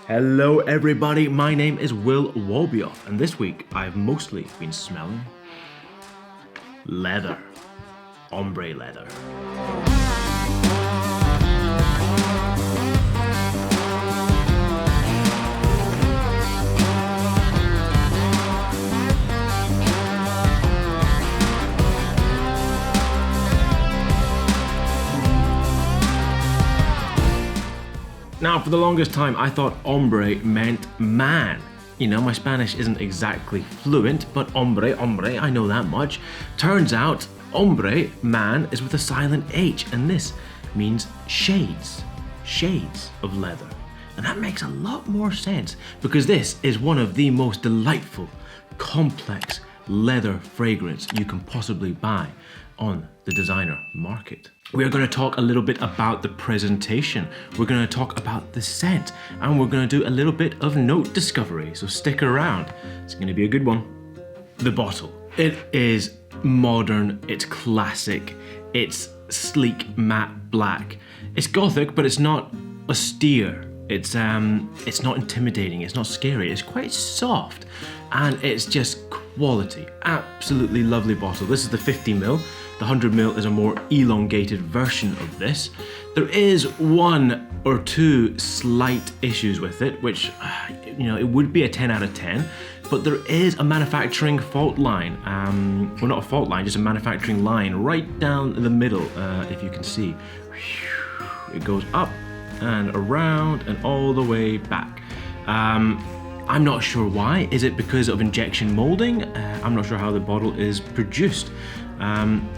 Hello everybody, my name is Walbeoffe, and this week I've mostly been smelling leather, ombre leather. Now, for the longest time, I thought ombre meant man. You know, my Spanish isn't exactly fluent, but hombre, I know that much. Turns out, hombre, man, is with a silent H, and this means shades of leather. And that makes a lot more sense, because this is one of the most delightful, complex leather fragrance you can possibly buy on the designer market. We're going to talk a little bit about the presentation, we're going to talk about the scent, and we're going to do a little bit of note discovery, so stick around, it's going to be a good one. The bottle. It is modern, it's classic, it's sleek matte black. It's gothic, but it's not austere. It's not intimidating, it's not scary, it's quite soft, and it's just quality. Absolutely lovely bottle. This is the 50ml. The 100ml is a more elongated version of this. There is one or two slight issues with it, which, you know, it would be a 10 out of 10, but there is a manufacturing fault line. Well, not a fault line, just a manufacturing line right down the middle, if you can see. It goes up and around and all the way back. I'm not sure why. Is it because of injection molding? I'm not sure how the bottle is produced.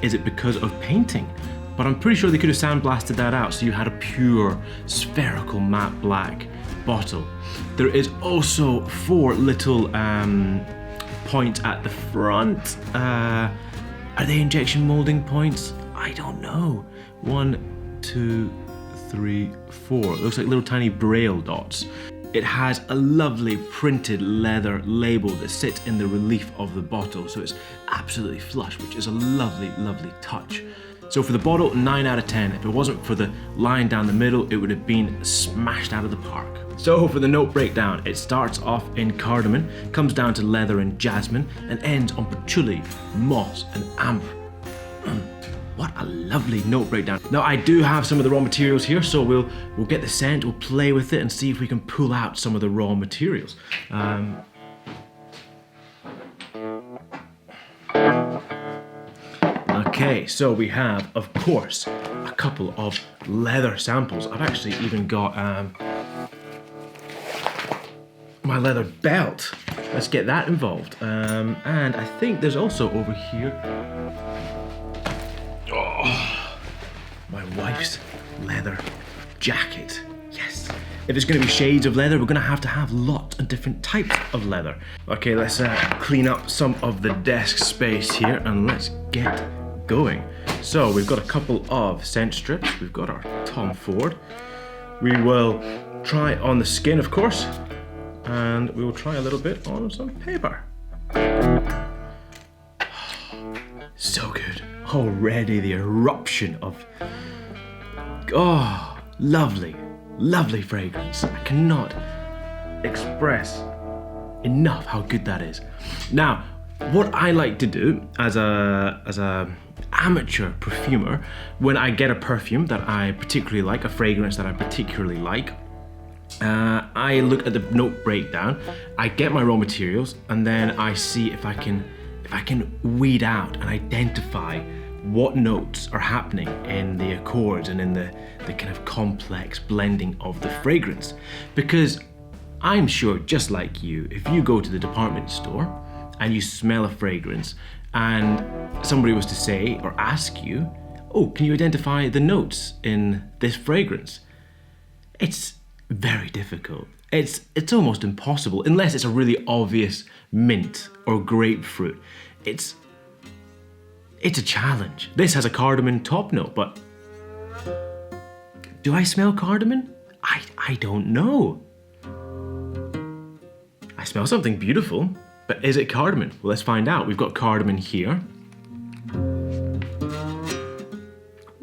Is it because of painting? But I'm pretty sure they could have sandblasted that out so you had a pure spherical matte black bottle. There is also 4 little points at the front. Are they injection molding points? I don't know. 1, 2, 3, 4. It looks like little tiny braille dots. It has a lovely printed leather label that sits in the relief of the bottle, so it's absolutely flush, which is a lovely, lovely touch. So for the bottle, 9 out of 10. If it wasn't for the line down the middle, it would have been smashed out of the park. So for the note breakdown, it starts off in cardamon, comes down to leather and jasmine, and ends on patchouli, moss, and amber. What a lovely note breakdown. Now I do have some of the raw materials here, so we'll get the scent, we'll play with it and see if we can pull out some of the raw materials. Okay, so we have, of course, a couple of leather samples. I've actually even got my leather belt. Let's get that involved. And I think there's also over here, my wife's leather jacket. Yes. If it's going to be shades of leather, we're going to have lots of different types of leather. Okay, let's clean up some of the desk space here and let's get going. So we've got a couple of scent strips. We've got our Tom Ford. We will try on the skin, of course, and we will try a little bit on some paper. So good. Already the eruption of, oh, lovely, lovely fragrance. I cannot express enough how good that is. Now, what I like to do as a amateur perfumer, when I get a perfume that I particularly like, a fragrance that I particularly like, I look at the note breakdown, I get my raw materials, and then I see if I can weed out and identify what notes are happening in the accords and in the kind of complex blending of the fragrance. Because I'm sure, just like you, if you go to the department store and you smell a fragrance and somebody was to say or ask you, oh, can you identify the notes in this fragrance? It's very difficult. It's almost impossible, unless it's a really obvious mint or grapefruit. It's a challenge. This has a cardamom top note, but do I smell cardamom? I don't know. I smell something beautiful, but is it cardamom? Well, let's find out. We've got cardamom here.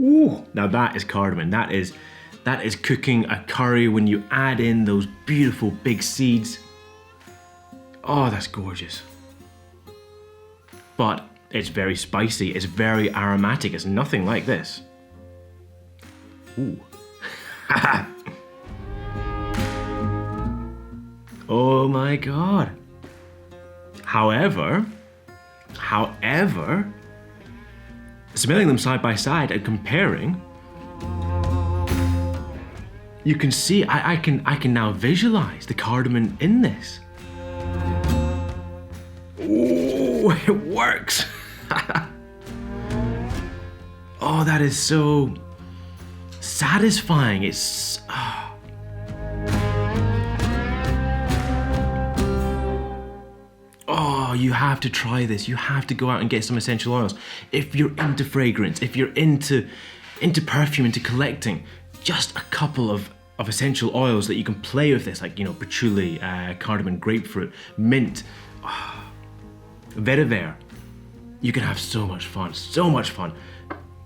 Ooh, now that is cardamom. That is cooking a curry when you add in those beautiful big seeds. Oh, that's gorgeous. But it's very spicy, it's very aromatic, it's nothing like this. Ooh. Oh my God. However, smelling them side by side and comparing, you can see I can now visualize the cardamom in this. Ooh, it works. Oh, that is so satisfying. It's Oh, you have to try this. You have to go out and get some essential oils. If you're into fragrance, if you're into perfume, into collecting, just a couple of essential oils that you can play with this, like, you know, patchouli, cardamom, grapefruit, mint, vetiver. You can have so much fun, so much fun.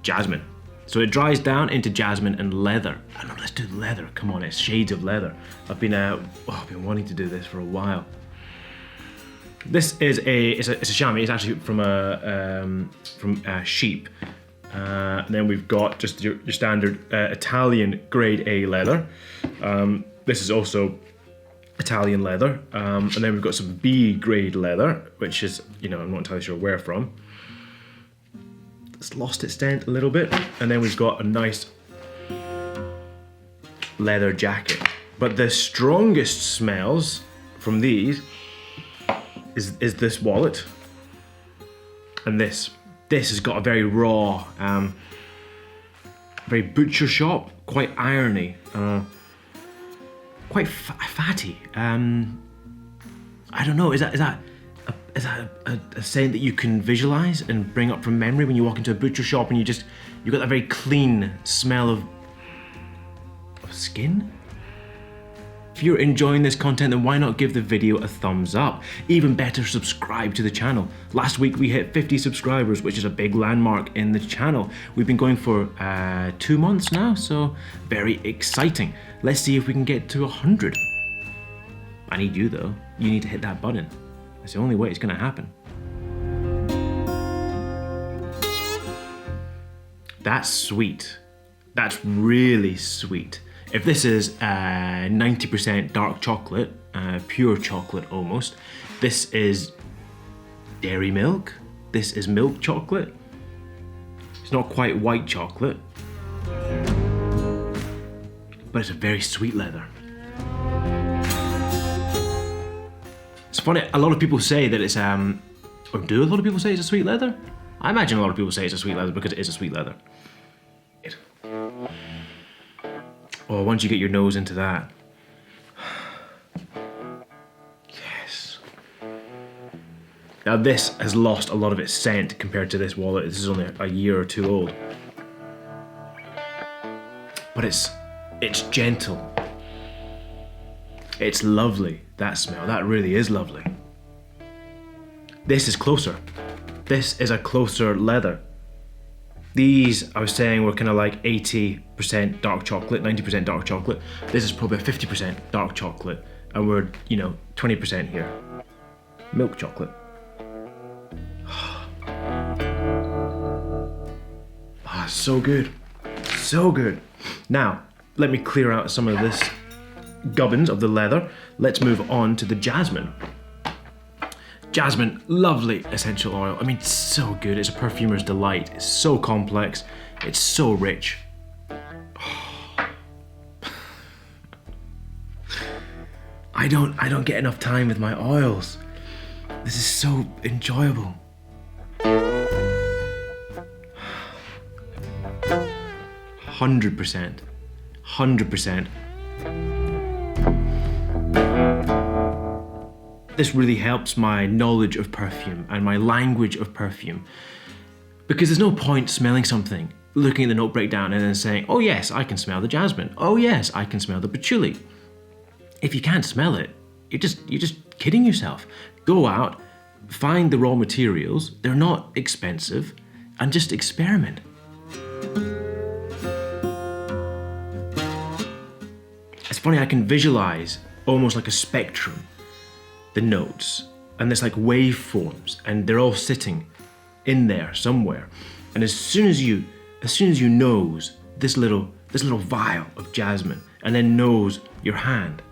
Jasmine. So it dries down into jasmine and leather. Oh no, let's do leather. Come on, it's shades of leather. I've been wanting to do this for a while. This is it's a chamois. It's actually from a sheep. Then we've got just your standard Italian grade A leather. This is also Italian leather. And then we've got some B grade leather, which is, you know, I'm not entirely sure where from. It's lost its scent a little bit. And then we've got a nice leather jacket. But the strongest smells from these is this wallet. And this has got a very raw, very butcher shop, quite irony, quite fatty. I don't know, is that a scent that you can visualize and bring up from memory when you walk into a butcher shop and you got that very clean smell of skin? If you're enjoying this content, then why not give the video a thumbs up? Even better, subscribe to the channel. Last week we hit 50 subscribers, which is a big landmark in the channel. We've been going for 2 months now, so very exciting. Let's see if we can get to 100. I need you though. You need to hit that button. That's the only way it's gonna happen. That's sweet. That's really sweet. If this is 90% dark chocolate, pure chocolate almost, this is dairy milk, this is milk chocolate. It's not quite white chocolate, but it's a very sweet leather. It's funny, a lot of people say that it's, or do a lot of people say it's a sweet leather? I imagine a lot of people say it's a sweet leather because it is a sweet leather. Oh, once you get your nose into that. Yes. Now this has lost a lot of its scent compared to this wallet. This is only a year or two old. But it's gentle. It's lovely, that smell. That really is lovely. This is closer. This is a closer leather. These, I was saying, were kind of like 80% dark chocolate, 90% dark chocolate. This is probably a 50% dark chocolate, and we're, 20% here. Milk chocolate. Ah, so good. So good. Now, let me clear out some of this gubbins of the leather. Let's move on to the jasmine. Jasmine, lovely essential oil. I mean, so good. It's a perfumer's delight. It's so complex. It's so rich. I don't get enough time with my oils. This is so enjoyable. 100%. 100%. This really helps my knowledge of perfume and my language of perfume. Because there's no point smelling something, looking at the note breakdown and then saying, oh yes, I can smell the jasmine. Oh yes, I can smell the patchouli. If you can't smell it, you're just kidding yourself. Go out, find the raw materials, they're not expensive, and just experiment. funny, I can visualize almost like a spectrum, the notes, and there's like waveforms, and they're all sitting in there somewhere. And as soon as you nose this little vial of jasmine, and then nose your hand,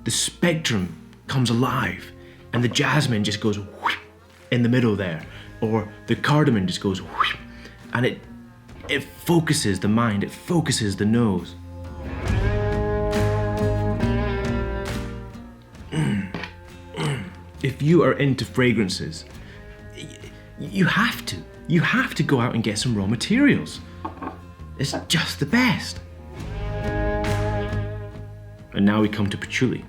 the spectrum comes alive, and the jasmine just goes whoosh in the middle there, or the cardamom just goes whoosh, and it focuses the mind, it focuses the nose. If you are into fragrances, you have to go out and get some raw materials. It's just the best. And now we come to patchouli.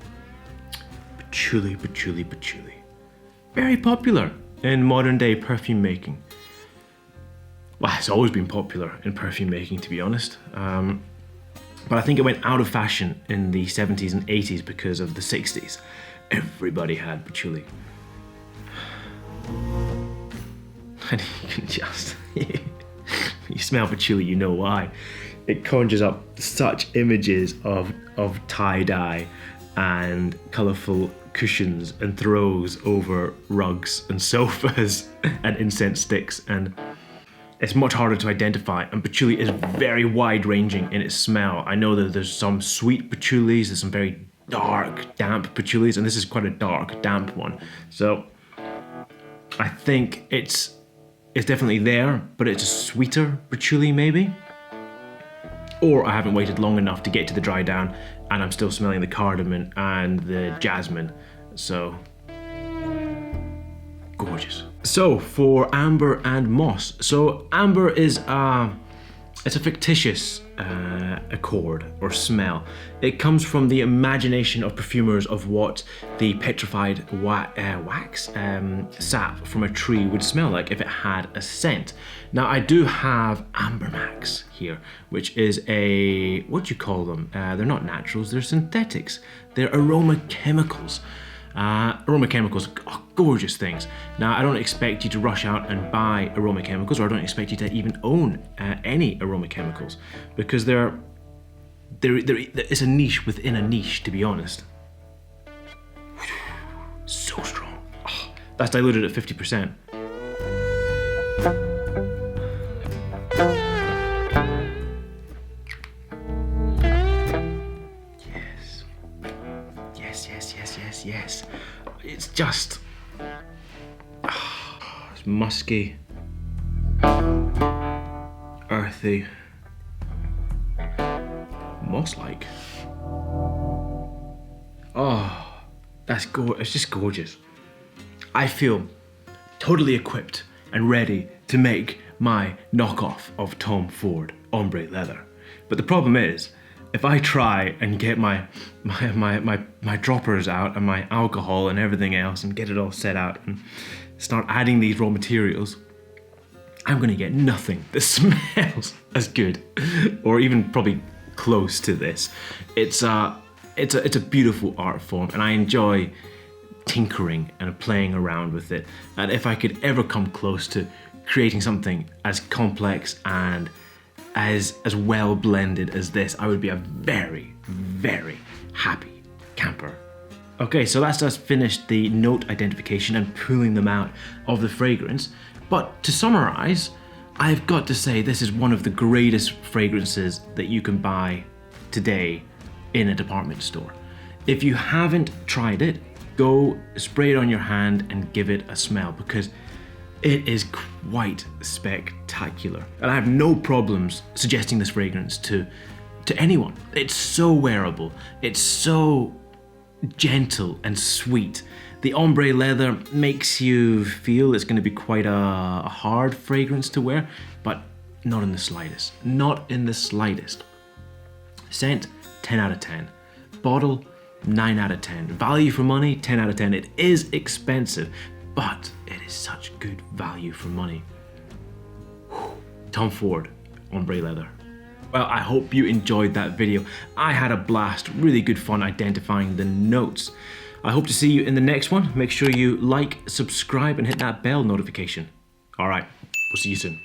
Patchouli, patchouli, patchouli. Very popular in modern day perfume making. Well, it's always been popular in perfume making, to be honest. But I think it went out of fashion in the 70s and 80s because of the 60s. Everybody had patchouli. And you can just, you smell patchouli, you know why. It conjures up such images of tie-dye and colourful cushions and throws over rugs and sofas and incense sticks, and it's much harder to identify, and patchouli is very wide-ranging in its smell. I know that there's some sweet patchoulis, there's some very dark, damp patchoulis, and this is quite a dark, damp one. So I think it's definitely there, but it's a sweeter patchouli maybe. Or I haven't waited long enough to get to the dry down and I'm still smelling the cardamom and the jasmine. So, gorgeous. So for amber and moss. So amber is it's a fictitious accord or smell. It comes from the imagination of perfumers of what the petrified wax sap from a tree would smell like if it had a scent. Now I do have amber max here, which is a, what do you call them? They're not naturals, they're synthetics. They're aroma chemicals. Gorgeous things. Now, I don't expect you to rush out and buy aroma chemicals, or I don't expect you to even own any aroma chemicals, because it's a niche within a niche, to be honest. So strong. Oh, that's diluted at 50%. Yes. It's just, it's musky, earthy, moss-like. Oh, it's just gorgeous. I feel totally equipped and ready to make my knockoff of Tom Ford Ombre Leather. But the problem is, if I try and get my droppers out and my alcohol and everything else and get it all set out and start adding these raw materials, I'm gonna get nothing that smells as good, or even probably close to this. It's a beautiful art form, and I enjoy tinkering and playing around with it. And if I could ever come close to creating something as complex and as well blended as this, I would be a very, very happy camper. Okay, so that's just finished the note identification and pulling them out of the fragrance. But to summarize, I've got to say this is one of the greatest fragrances that you can buy today in a department store. If you haven't tried it, go spray it on your hand and give it a smell, because it is quite spectacular. And I have no problems suggesting this fragrance to anyone. It's so wearable. It's so gentle and sweet. The ombre leather makes you feel it's going to be quite a hard fragrance to wear, but not in the slightest. Not in the slightest. Scent, 10 out of 10. Bottle, 9 out of 10. Value for money, 10 out of 10. It is expensive, but it is such good value for money. Tom Ford, Ombre Leather. Well, I hope you enjoyed that video. I had a blast, really good fun identifying the notes. I hope to see you in the next one. Make sure you like, subscribe, and hit that bell notification. All right, we'll see you soon.